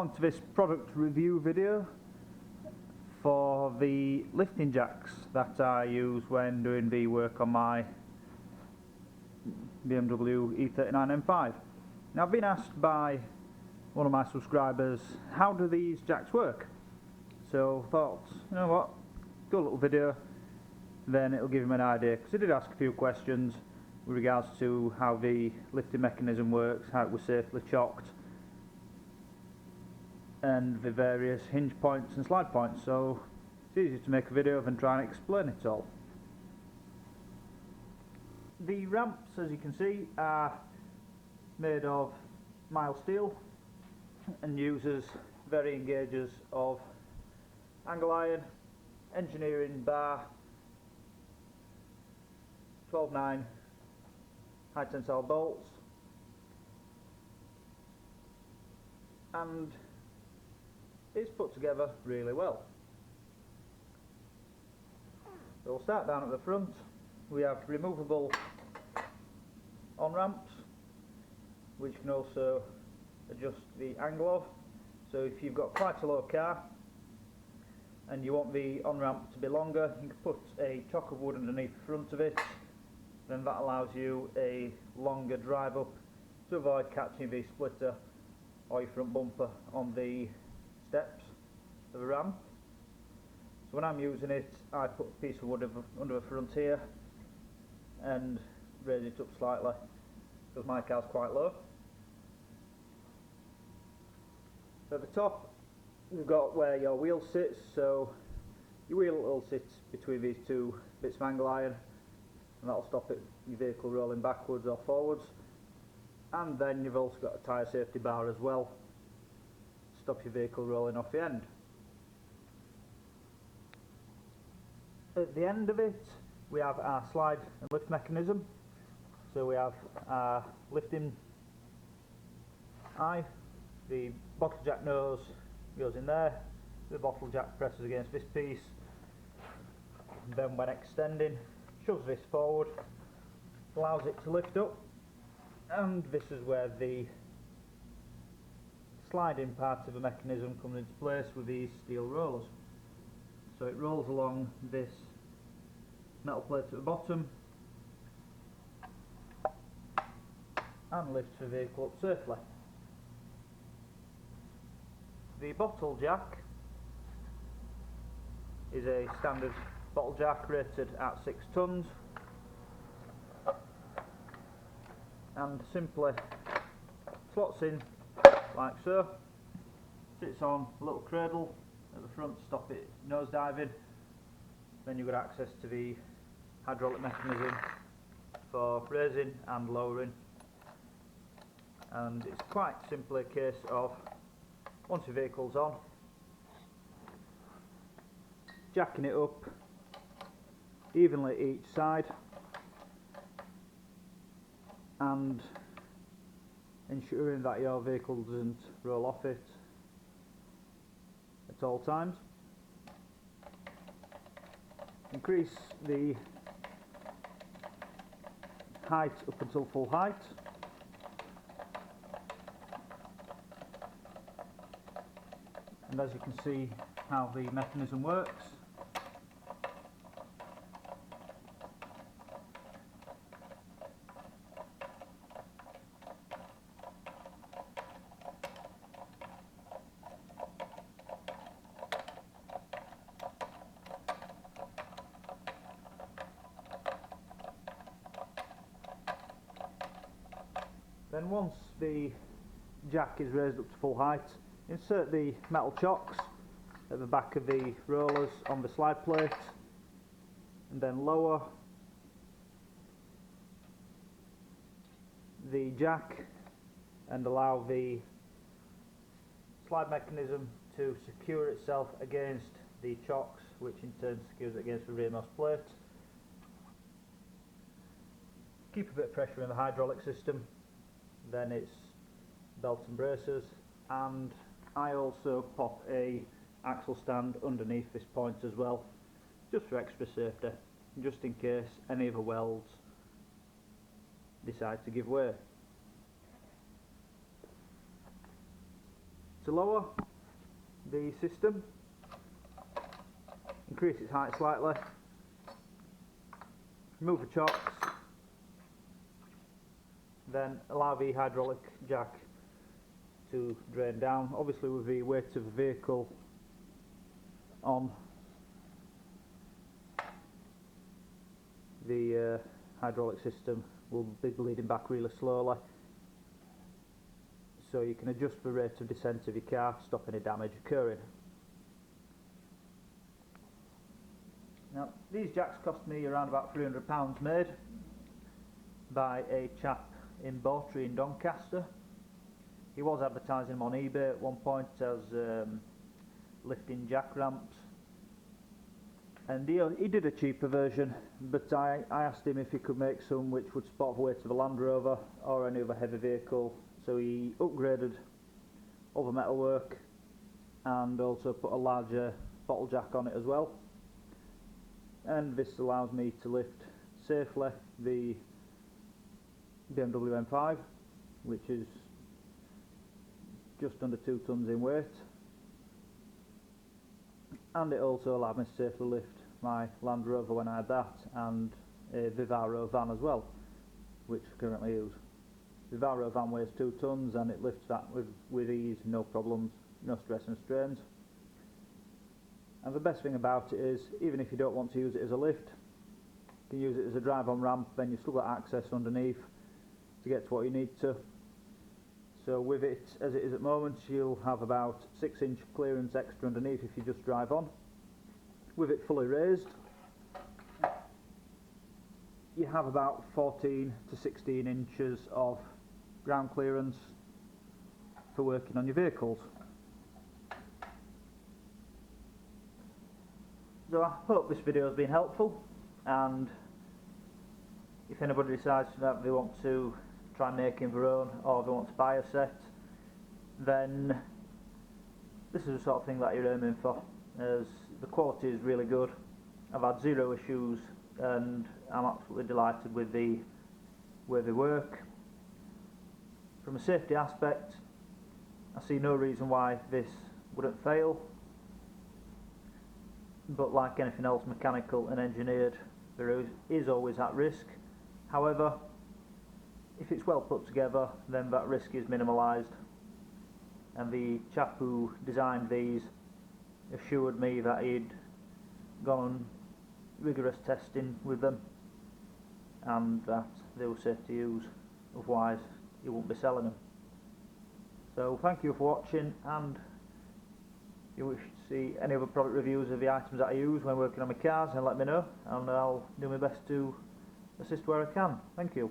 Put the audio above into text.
along to this product review video for the lifting jacks that I use when doing the work on my BMW E39 M5. Now, I've been asked by one of my subscribers, how do these jacks work? So I thought, you know what, do a little video, then it'll give him an idea, because he did ask a few questions with regards to how the lifting mechanism works, how it was safely chocked, and the various hinge points and slide points. So it's easy to make a video of and try and explain it all. The ramps, as you can see, are made of mild steel and uses varying gauges of angle iron, engineering bar, 12-9 high tensile bolts, and it's put together really well. So we'll start down at the front. We have removable on-ramps, which can also adjust the angle of. So if you've got quite a low car and you want the on-ramp to be longer, you can put a chock of wood underneath the front of it, then that allows you a longer drive up to avoid catching the splitter or your front bumper on the steps of a ramp. So when I'm using it, I put a piece of wood under the front here and raise it up slightly because my car's quite low. So at the top we've got where your wheel sits, so your wheel will sit between these two bits of angle iron, and that'll stop your vehicle rolling backwards or forwards. And then you've also got a tyre safety bar as well, stop your vehicle rolling off the end. At the end of it we have our slide and lift mechanism. So we have our lifting eye, the bottle jack nose goes in there, the bottle jack presses against this piece, and then when extending shoves this forward, allows it to lift up, and this is where the sliding part of the mechanism comes into place with these steel rollers. So it rolls along this metal plate at the bottom and lifts the vehicle up safely. The bottle jack is a standard bottle jack rated at 6 tons and simply slots in like so, sits on a little cradle at the front to stop it nose diving. Then you've got access to the hydraulic mechanism for raising and lowering, and it's quite simply a case of, once your vehicle's on, jacking it up evenly each side and ensuring that your vehicle doesn't roll off it at all times. Increase the height up until full height. And as you can see how the mechanism works, then once the jack is raised up to full height, insert the metal chocks at the back of the rollers on the slide plate, and then lower the jack and allow the slide mechanism to secure itself against the chocks, which in turn secures it against the rearmost plate. Keep a bit of pressure in the hydraulic system, then it's belts and braces, and I also pop a axle stand underneath this point as well, just for extra safety, just in case any of the welds decide to give way. to lower the system, increase its height slightly, remove the chocks, then allow the hydraulic jack to drain down. Obviously with the weight of the vehicle on the hydraulic system will be bleeding back really slowly, so you can adjust the rate of descent of your car to stop any damage occurring. Now these jacks cost me around about £300 made by a chap in Bawtry in Doncaster. He was advertising them on eBay at one point as lifting jack ramps, and he did a cheaper version, but I asked him if he could make some which would support the weight of a Land Rover or any other heavy vehicle, so he upgraded all the metalwork and also put a larger bottle jack on it as well, and this allows me to lift safely the BMW M5, which is just under 2 tons in weight, and it also allowed me to safely lift my Land Rover when I had that, and a Vehcle van as well, which I currently use. The Vehcle van weighs 2 tons and it lifts that with ease, no problems, no stress and strains. And the best thing about it is, even if you don't want to use it as a lift, you can use it as a drive-on ramp, then you've still got access underneath to get to what you need to. So with it as it is at the moment, you'll have about 6-inch clearance extra underneath if you just drive on. With it fully raised, you have about 14 to 16 inches of ground clearance for working on your vehicles. So I hope this video has been helpful, and if anybody decides that they want to try making their own, or they want to buy a set, then this is the sort of thing that you're aiming for, as the quality is really good. I've had 0 issues and I'm absolutely delighted with the way they work. From a safety aspect, I see no reason why this wouldn't fail, but like anything else mechanical and engineered, there is always that risk. However, if it's well put together, then that risk is minimalised, and the chap who designed these assured me that he'd gone on rigorous testing with them and that they were safe to use, otherwise he wouldn't be selling them. So thank you for watching, and if you wish to see any other product reviews of the items that I use when working on my cars, then let me know and I'll do my best to assist where I can. Thank you.